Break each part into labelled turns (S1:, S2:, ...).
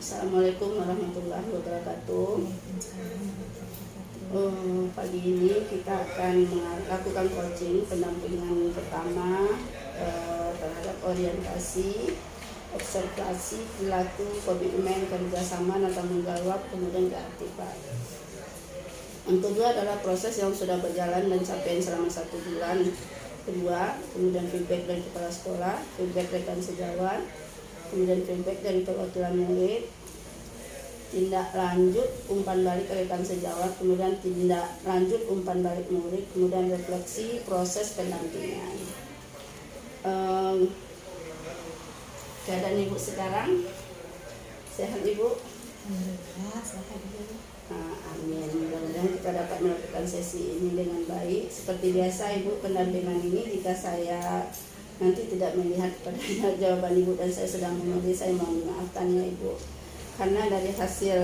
S1: Assalamualaikum warahmatullahi wabarakatuh. Pagi ini kita akan melakukan coaching pendampingan pertama terhadap orientasi, observasi, perilaku, komitmen, kerjasama, tanggung jawab, kemudian keaktifan. Yang kedua adalah proses yang sudah berjalan dan capaian selama 1 bulan. Kedua, kemudian feedback dari kepala sekolah, feedback rekan sejawat, kemudian feedback dari perwakilan murid, tindak lanjut umpan balik rekan sejawat, kemudian tindak lanjut umpan balik murid, kemudian refleksi proses pendampingan. Keadaan ibu sekarang sehat ibu?
S2: Alhamdulillah sehat ibu.
S1: Amin. Mudah-mudahan kita dapat melakukan sesi ini dengan baik. Seperti biasa ibu, pendampingan ini jika saya nanti tidak melihat pada jawaban ibu dan saya sedang menulis, saya mohon maafkannya ibu. Karena dari hasil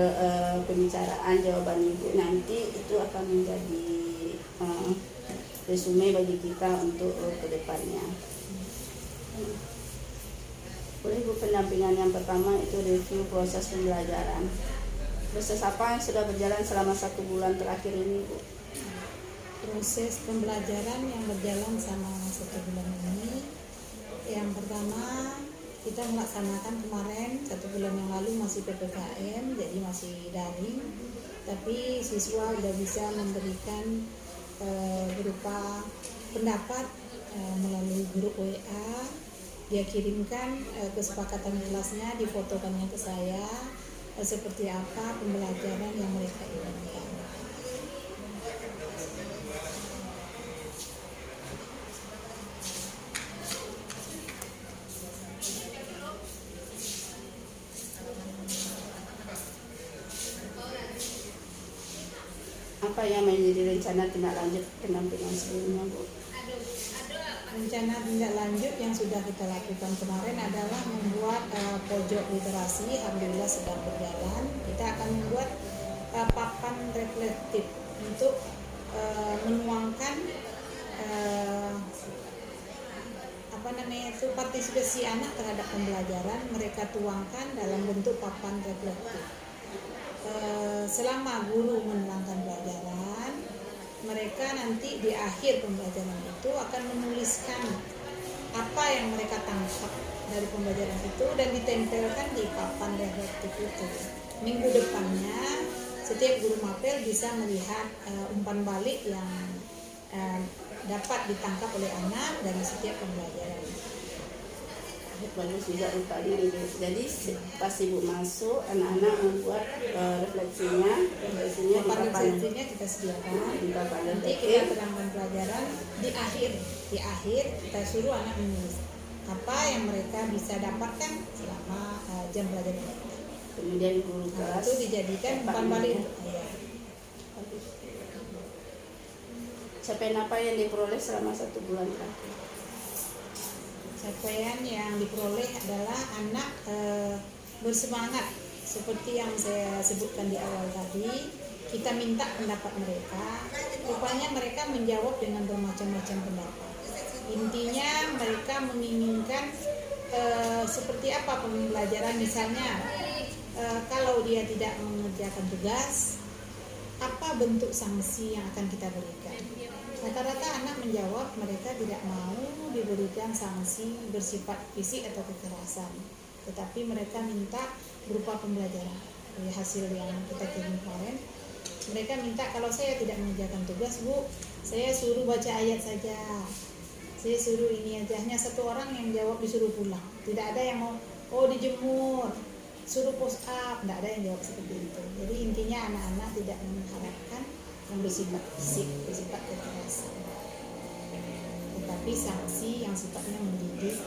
S1: pembicaraan jawaban ibu nanti itu akan menjadi resume bagi kita untuk kedepannya. Boleh ibu, pendampingan yang pertama itu review proses pembelajaran. Proses apa yang sudah berjalan selama 1 bulan terakhir ini ibu?
S2: Proses pembelajaran yang berjalan selama 1 bulan ini, yang pertama kita melaksanakan kemarin 1 bulan yang lalu masih PPKM, jadi masih daring, tapi siswa sudah bisa memberikan berupa pendapat melalui grup WA. Dia kirimkan kesepakatan kelasnya, difotokannya ke saya, seperti apa pembelajaran yang mereka inginkan.
S1: Apa yang menjadi rencana tindak lanjut pendampingan sebelumnya bu?
S2: Rencana tindak lanjut yang sudah kita lakukan kemarin adalah membuat pojok literasi. Alhamdulillah sedang berjalan. Kita akan membuat papan reflektif untuk menuangkan partisipasi anak terhadap pembelajaran. Mereka tuangkan dalam bentuk papan reflektif. Selama guru menerangkan pelajaran, mereka nanti di akhir pembelajaran itu akan menuliskan apa yang mereka tangkap dari pembelajaran itu dan ditempelkan di papan reflektif itu. Minggu depannya setiap guru mapel bisa melihat umpan balik yang dapat ditangkap oleh anak dari setiap pembelajaran.
S1: Bagus juga tadi. Jadi pas ibu masuk, anak-anak membuat refleksinya di papan
S2: refleksinya kita sediakan. Nanti kita terangkan pelajaran di akhir kita suruh anak menulis apa yang mereka bisa dapatkan selama jam pelajaran.
S1: Kemudian guru kelas
S2: itu dijadikan umpan balik.
S1: Capaian apa yang diperoleh selama 1 bulan terakhir?
S2: Capaian yang diperoleh adalah anak bersemangat seperti yang saya sebutkan di awal tadi. Kita minta pendapat mereka, rupanya mereka menjawab dengan bermacam-macam pendapat. Intinya mereka menginginkan seperti apa pembelajaran, misalnya kalau dia tidak mengerjakan tugas, apa bentuk sanksi yang akan kita berikan. Rata-rata anak menjawab mereka tidak mau diberikan sanksi bersifat fisik atau kekerasan, tetapi mereka minta berupa pembelajaran. Dari hasil yang kita kirim kemarin, mereka minta kalau saya tidak mengerjakan tugas bu, saya suruh baca ayat saja, saya suruh ini aja. Hanya 1 orang yang jawab disuruh pulang, tidak ada yang mau dijemur, suruh push up, tidak ada yang jawab seperti itu. Jadi intinya anak-anak tidak mengharapkan yang bersifat fisik, bersifat kekerasan, tetapi sanksi yang sifatnya mendidik.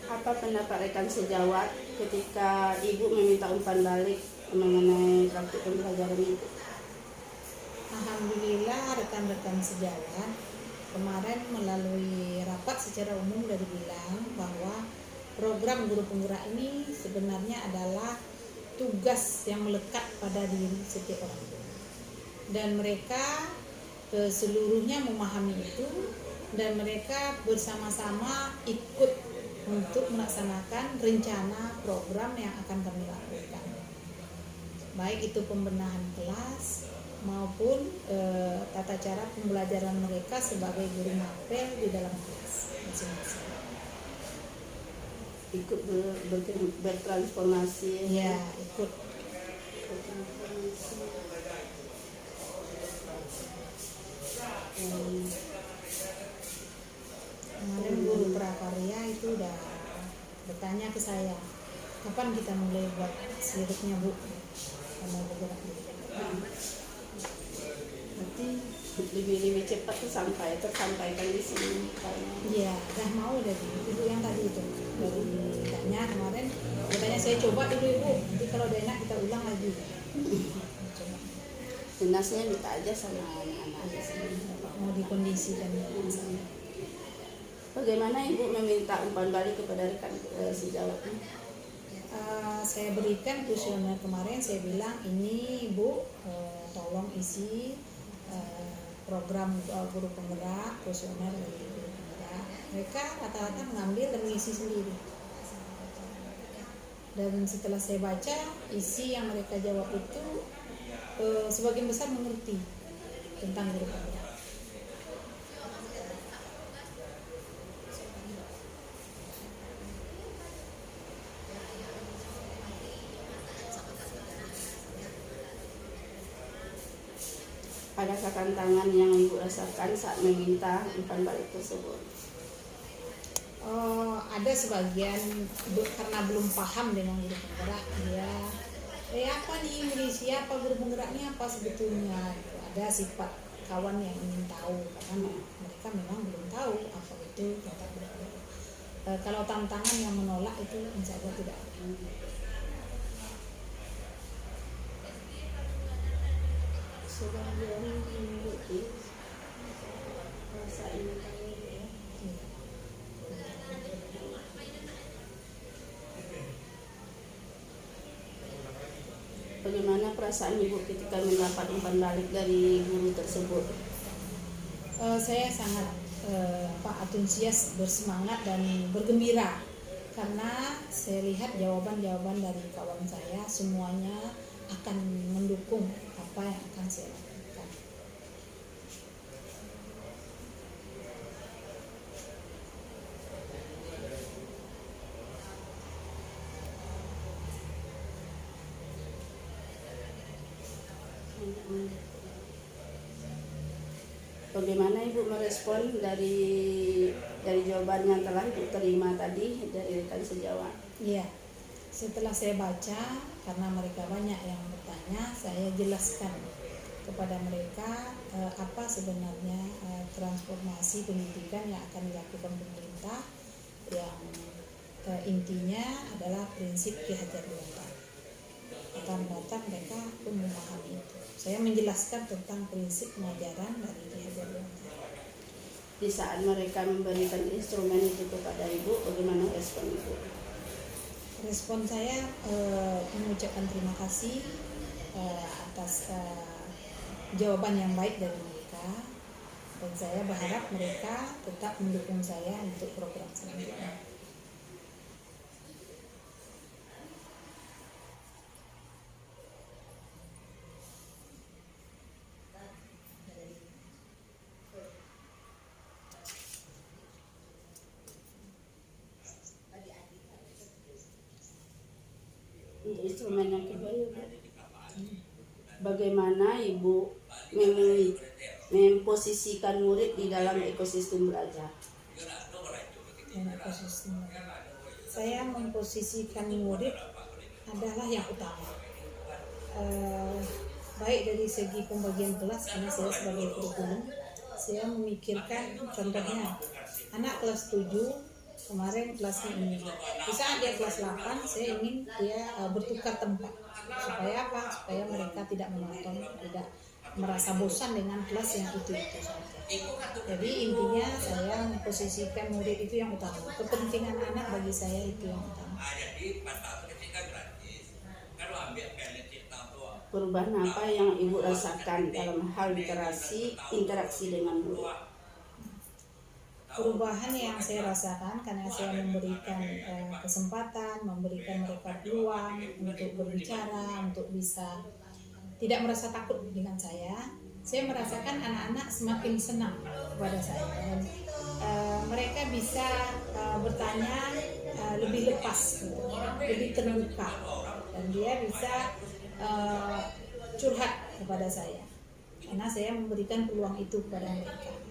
S1: Apa pendapat rekan sejawat ketika ibu meminta umpan balik mengenai praktik pembelajaran itu?
S2: Alhamdulillah rekan-rekan sejawat kemarin melalui rapat secara umum sudah dibilang bahwa program guru penggerak ini sebenarnya adalah tugas yang melekat pada diri setiap orang tua. Dan mereka seluruhnya memahami itu dan mereka bersama-sama ikut untuk melaksanakan rencana program yang akan kami lakukan. Baik itu pembenahan kelas maupun tata cara pembelajaran mereka sebagai guru mapel di dalam kelas masing-masing.
S1: Ikut bertransformasi.
S2: Ya, ikut.
S1: Bertransformasi.
S2: Kemarin guru prakarya itu udah bertanya ke saya, kapan kita mulai buat selirupnya Bu? Mau bergerak gitu.
S1: Berarti lebih cepat tuh tersampaikan di sini.
S2: Iya, udah mau dari ibu yang tadi itu dari tanya kemarin, katanya saya coba dulu Ibu, nanti kalau udah enak kita ulang lagi. Coba.
S1: Tunasnya minta aja sama anak-anak di sini.
S2: Mau dikondisikan.
S1: Bagaimana Ibu meminta umpan balik kepada rekan sejawatnya?
S2: Saya berikan kuesioner kemarin, saya bilang ini Bu, tolong isi program guru penggerak, kuesioner dari guru penggerak. Mereka rata-rata mengambil dan mengisi sendiri. Dan setelah saya baca isi yang mereka jawab itu sebagian besar mengerti tentang guru penggerak.
S1: Adakah tantangan yang Ibu rasakan saat meminta umpan balik tersebut?
S2: Ada sebagian karena belum paham dengan guru penggerak, dia apa nih mengisi apa guru penggeraknya apa sebetulnya. Ada sifat kawan yang ingin tahu karena mereka memang belum tahu apa itu tentang guru penggerak. Kalau tantangan yang menolak itu insya Allah tidak ada.
S1: Sebagian memiliki rasa ingin tahu ya. Bagaimana perasaan Ibu ketika mendapat umpan balik dari guru tersebut?
S2: Saya sangat antusias, bersemangat dan bergembira karena saya lihat jawaban-jawaban dari kawan saya semuanya akan mendukung apa yang akan saya lakukan.
S1: Bagaimana Ibu merespon dari jawaban yang telah Ibu terima tadi dari rekan sejawat?
S2: Iya, setelah saya baca, karena mereka banyak yang bertanya, saya jelaskan kepada mereka apa sebenarnya transformasi pendidikan yang akan dilakukan pemerintah, yang intinya adalah prinsip Ki Hajar Dewantara. Datang mereka pun memahami itu. Saya menjelaskan tentang prinsip pengajaran dari Ki Hajar Dewantara.
S1: Di saat mereka memberikan instrumen itu kepada Ibu, bagaimana respon Ibu?
S2: Respon saya mengucapkan terima kasih atas jawaban yang baik dari mereka, dan saya berharap mereka tetap mendukung saya untuk program selanjutnya.
S1: Untuk instrumen yang kedua, bagaimana Ibu memposisikan murid di dalam ekosistem belajar?
S2: Saya memposisikan murid adalah yang utama, baik dari segi pembagian kelas, karena saya sebagai kurikulum, saya memikirkan contohnya anak kelas 7 kemarin kelasnya ini, di saat dia kelas 8 saya ingin dia bertukar tempat. Supaya apa? Supaya mereka tidak monoton, tidak merasa bosan dengan kelas yang itu saja. Jadi intinya saya memposisikan murid itu yang utama. Kepentingan anak bagi saya itu yang utama.
S1: Perubahan apa yang Ibu rasakan dalam hal interaksi dengan murid?
S2: Perubahan yang saya rasakan karena saya memberikan kesempatan, memberikan mereka peluang untuk berbicara, untuk bisa tidak merasa takut dengan saya merasakan anak-anak semakin senang kepada saya dan mereka bisa bertanya lebih lepas, gitu, lebih terbuka, dan dia bisa curhat kepada saya karena saya memberikan peluang itu kepada mereka.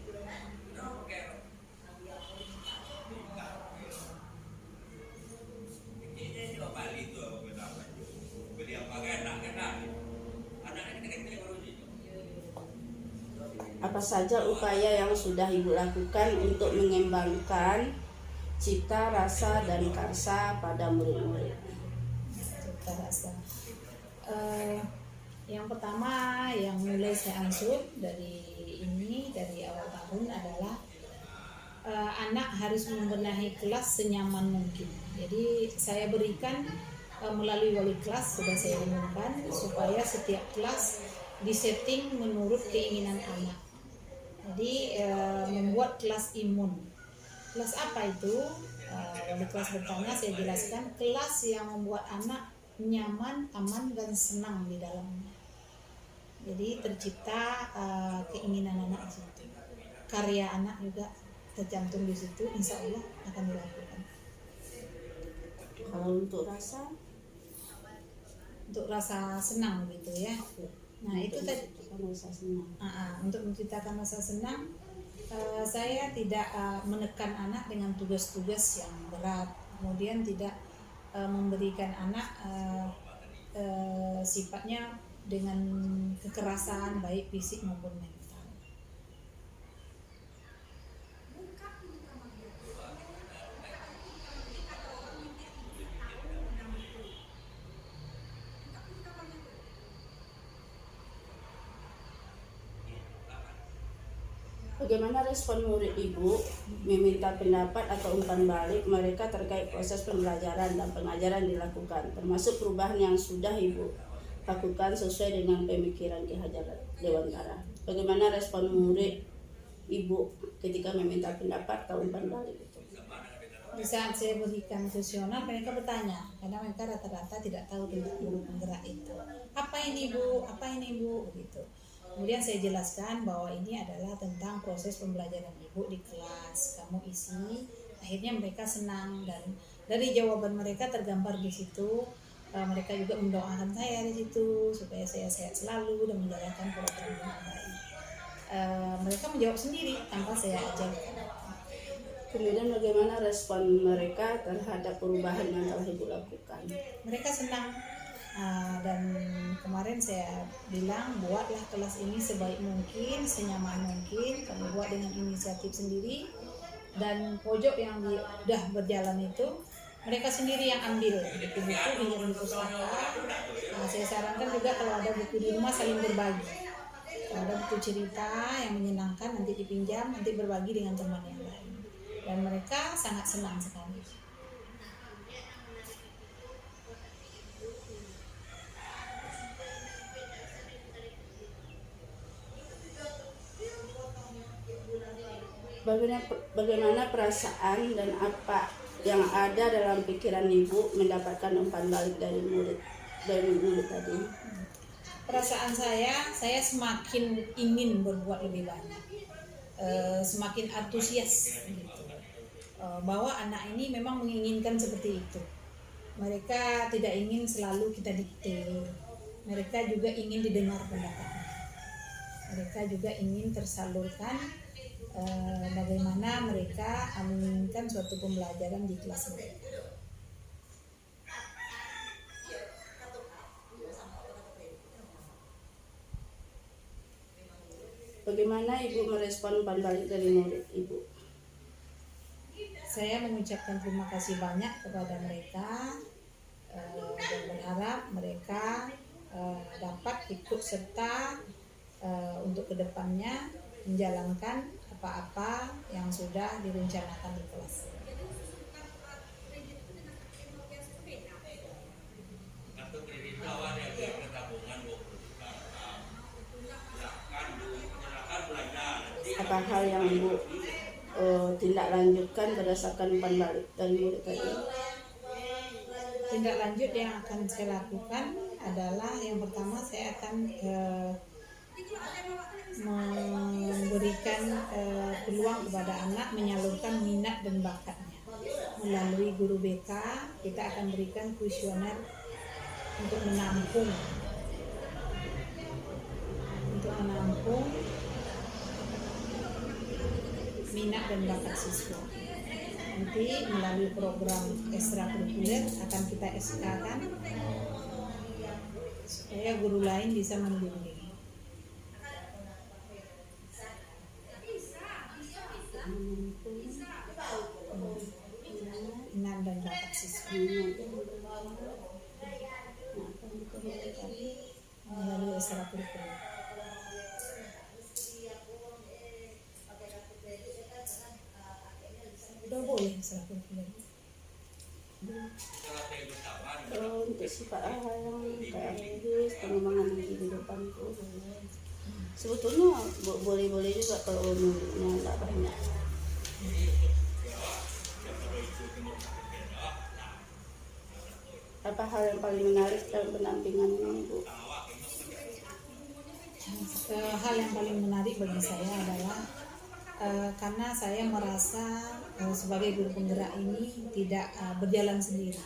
S1: Apa saja upaya yang sudah Ibu lakukan untuk mengembangkan cita, rasa, dan karsa pada murid-murid?
S2: Cita rasa. Yang pertama yang mulai saya ansut dari awal tahun adalah anak harus membenahi kelas senyaman mungkin. Jadi saya berikan melalui wali kelas sudah saya umumkan supaya setiap kelas disetting menurut keinginan anak. Jadi membuat kelas imun. Kelas apa itu? Wali kelas bertanya, saya jelaskan kelas yang membuat anak nyaman, aman, dan senang di dalamnya. Jadi tercipta keinginan anak di situ. Karya anak juga tercantum di situ, insya Allah akan dilakukan.
S1: Kalau untuk rasa?
S2: Untuk rasa senang gitu ya. Nah itu tadi
S1: rasa senang.
S2: Untuk menciptakan rasa senang, saya tidak menekan anak dengan tugas-tugas yang berat, kemudian tidak memberikan anak sifatnya dengan kekerasan baik fisik maupun mental.
S1: Bagaimana respon murid Ibu meminta pendapat atau umpan balik mereka terkait proses pembelajaran dan pengajaran dilakukan, termasuk perubahan yang sudah Ibu lakukan sesuai dengan pemikiran Ki Hajar Dewantara? Bagaimana respon murid Ibu ketika meminta pendapat atau umpan balik itu?
S2: Di saat saya berikan kuesioner, mereka bertanya, karena mereka rata-rata tidak tahu tentang guru penggerak itu. Apa ini Bu? Apa ini Bu? Gitu. Kemudian saya jelaskan bahwa ini adalah tentang proses pembelajaran Ibu di kelas. Kamu isi, akhirnya mereka senang dan dari jawaban mereka tergambar di situ. Mereka juga mendoakan saya di situ supaya saya sehat selalu dan menjalankan program dengan baik. Mereka menjawab sendiri tanpa saya ajarkan.
S1: Kemudian bagaimana respon mereka terhadap perubahan yang telah Ibu lakukan?
S2: Mereka senang. Dan kemarin saya bilang buatlah kelas ini sebaik mungkin, senyaman mungkin, kamu buat dengan inisiatif sendiri, dan pojok yang sudah berjalan itu mereka sendiri yang ambil buku-buku, pinjam di pustaka. Saya sarankan juga kalau ada buku di rumah saling berbagi. Kalau ada buku cerita yang menyenangkan nanti dipinjam, nanti berbagi dengan teman yang lain, dan mereka sangat senang sekali.
S1: Bagaimana perasaan dan apa yang ada dalam pikiran Ibu mendapatkan umpan balik dari murid tadi?
S2: Perasaan saya semakin ingin berbuat lebih banyak, semakin antusias gitu. Bahwa anak ini memang menginginkan seperti itu. Mereka tidak ingin selalu kita dikte. Mereka juga ingin didengar pendapatnya. Mereka juga ingin tersalurkan bagaimana mereka menginginkan suatu pembelajaran di kelas mereka.
S1: Bagaimana Ibu merespon umpan balik dari murid Ibu?
S2: Saya mengucapkan terima kasih banyak kepada mereka dan berharap mereka dapat ikut serta untuk kedepannya menjalankan apa-apa yang sudah direncanakan di kelas.
S1: Apa hal yang Ibu tindak lanjutkan berdasarkan umpan balik dari murid tadi?
S2: Tindak lanjut yang akan saya lakukan adalah yang pertama saya akan memberikan peluang kepada anak menyalurkan minat dan bakatnya. Melalui guru BK kita akan berikan kuesioner untuk menampung minat dan bakat siswa. Nanti melalui program ekstrakurikuler akan kita SK-kan supaya guru lain bisa membimbing. Minat dan bakat siswa melalui ekstrakurikuler. Udah boleh ekstrakurikuler.
S1: Untuk sifat yang kayak Inggris, pengembangan diri di depan itu sebetulnya boleh-boleh juga kalau muridnya nggak banyak. Apa hal yang paling menarik dalam pendampingan ini, Bu?
S2: Hal yang paling menarik bagi saya adalah karena saya merasa sebagai guru penggerak ini tidak berjalan sendiri.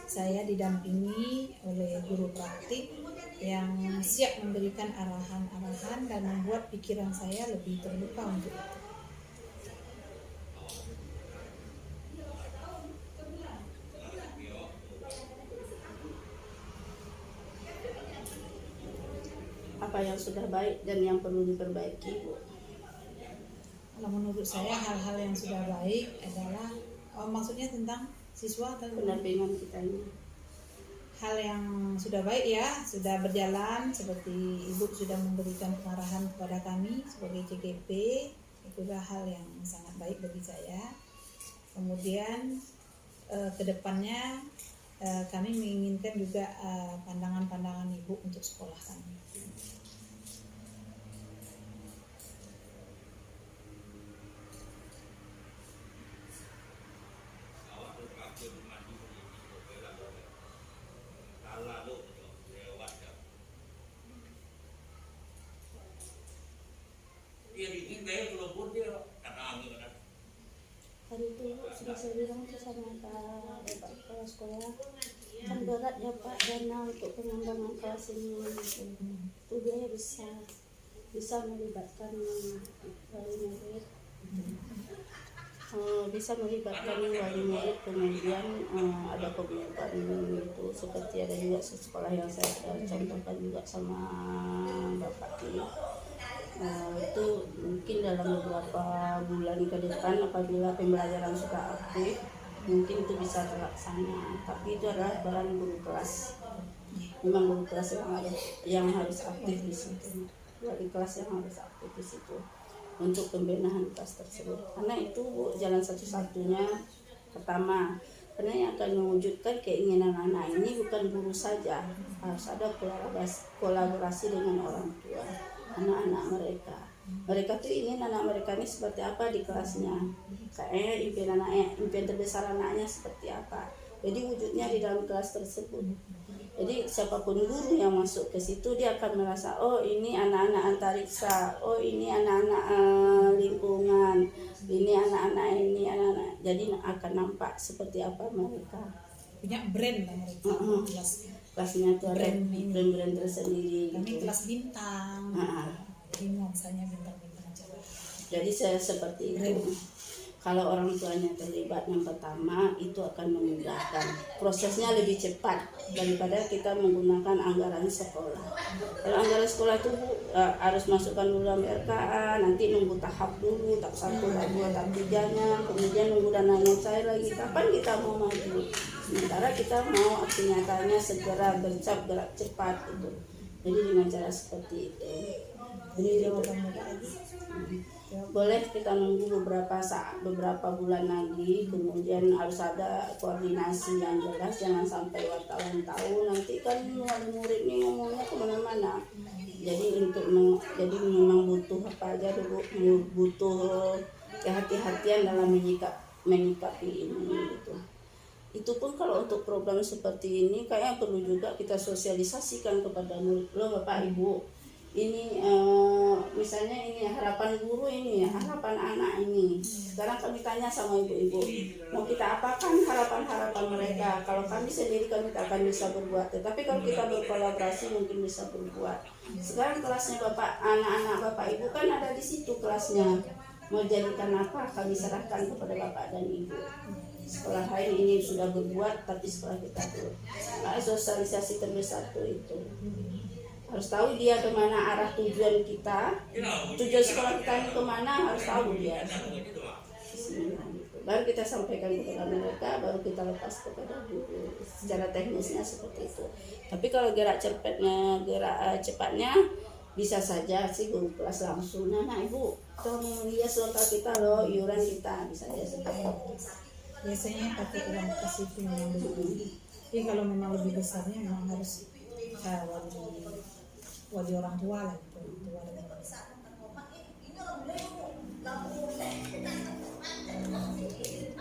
S2: Saya didampingi oleh guru praktik yang siap memberikan arahan-arahan dan membuat pikiran saya lebih terbuka untuk itu.
S1: Apa yang sudah baik dan yang perlu diperbaiki, Bu?
S2: Kalau menurut saya hal-hal yang sudah baik adalah maksudnya tentang siswa atau
S1: pendampingan kita ini.
S2: Hal yang sudah baik ya, sudah berjalan seperti Ibu sudah memberikan pengarahan kepada kami sebagai CGP, itulah hal yang sangat baik bagi saya. Kemudian kedepannya kami menginginkan juga pandangan-pandangan Ibu untuk sekolah kami.
S1: Tadi itu sudah saya bilang sama Bapak kepala sekolah, kan berat ya Pak dana untuk pengembangan kelas ini. Itu biaya besar, bisa melibatkan wali murid, kemudian ada kebutuhan itu seperti ada juga sekolah yang saya contohkan juga sama Bapak ini. Itu mungkin dalam beberapa bulan ke depan apabila pembelajaran sudah aktif mungkin itu bisa terlaksana, tapi itu adalah peran guru kelas. Memang guru kelas yang harus aktif di situ, wali kelas yang harus aktif di situ untuk pembenahan kelas tersebut, karena itu jalan satu-satunya. Pertama, karena yang akan mewujudkan keinginan anak ini bukan guru saja, harus ada kolaborasi dengan orang tua, anak-anak mereka. Mereka tuh ingin anak mereka ini seperti apa di kelasnya, kayaknya impian terbesar anaknya seperti apa. Jadi wujudnya di dalam kelas tersebut. Jadi siapapun guru yang masuk ke situ dia akan merasa, oh ini anak-anak antariksa, oh ini anak-anak lingkungan, ini anak-anak ini anak-anak. Jadi akan nampak seperti apa mereka.
S2: Punya brand lah mereka.
S1: Kelasnya tuh ada brand tersendiri.
S2: Kami
S1: gitu.
S2: kelas bintang. Ini nuansanya bintang-bintang aja.
S1: Jadi saya seperti itu. Kalau orang tuanya terlibat yang pertama itu akan memudahkan, prosesnya lebih cepat daripada kita menggunakan anggaran sekolah. Kalau anggaran sekolah itu harus masukkan dulu dalam RKA, nanti nunggu tahap dulu, tahap 1, tahap 2, tahap 3-nya, kemudian nunggu dananya cair lagi. Kapan kita mau maju? Sementara kita mau aksi nyatanya segera bergerak cepat gitu. Jadi dengan cara seperti itu.
S2: Beri jawabannya lagi.
S1: Boleh kita nunggu beberapa bulan lagi, kemudian harus ada koordinasi yang jelas, jangan sampai wartawan tahu nanti kan wali murid ini ngomongnya kemana-mana. Jadi jadi memang butuh apa aja dulu, butuh kehati-hatian dalam menyikapi ini gitu. Itu pun kalau untuk program seperti ini kayaknya perlu juga kita sosialisasikan kepada murid, loh Bapak Ibu, ini misalnya ini harapan guru ini ya, harapan anak ini. Sekarang kami tanya sama ibu-ibu, mau kita apakan harapan-harapan mereka? Kalau kami sendiri kami tak akan bisa berbuat, tetapi kalau kita berkolaborasi mungkin bisa berbuat. Sekarang kelasnya anak-anak Bapak Ibu kan ada di situ kelasnya. Mau jadikan apa kami serahkan kepada Bapak dan Ibu. Sekolah lain ini sudah berbuat, tapi sekolah kita belum. Nah, sosialisasi terbesar itu. Harus tahu dia kemana arah tujuan kita, tujuan sekolah kita ini kemana, harus tahu dia. Baru kita sampaikan kepada mereka, baru kita lepas kepada guru. Secara teknisnya seperti itu. Tapi kalau gerak cepatnya bisa saja sih guru kelas langsung, nah ibu, tolong hias lengkap kita loh, iuran kita, bisa saja seperti itu.
S2: Biasanya pakai uang kas itu memang lebih. Tapi kalau memang lebih besarnya memang harus wali orang tua lah gitu.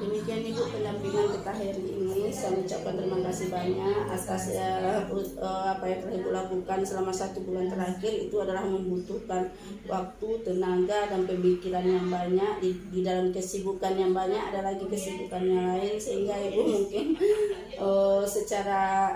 S1: Demikian Ibu pendampingan kita hari ini. Saya ucapkan terima kasih banyak atas apa yang telah Ibu lakukan selama 1 bulan terakhir. Itu adalah membutuhkan waktu, tenaga, dan pemikiran yang banyak. Di dalam kesibukan yang banyak ada lagi kesibukan yang lain, sehingga Ibu mungkin secara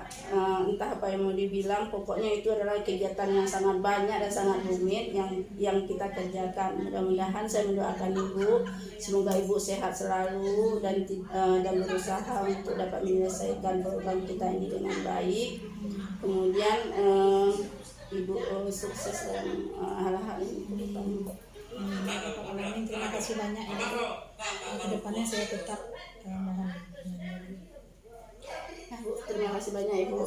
S1: entah apa yang mau dibilang, pokoknya itu adalah kegiatan yang sangat banyak dan sangat rumit yang kita kerjakan. Mudah-mudahan saya mendoakan Ibu, semoga Ibu sehat selalu dan berusaha untuk dapat menyelesaikan program kita ini dengan baik. Kemudian Ibu sukses dalam hal-hal ini ke depan.
S2: Terima kasih banyak Ibu. Kedepannya saya tetap mohon.
S1: Terima kasih banyak Ibu.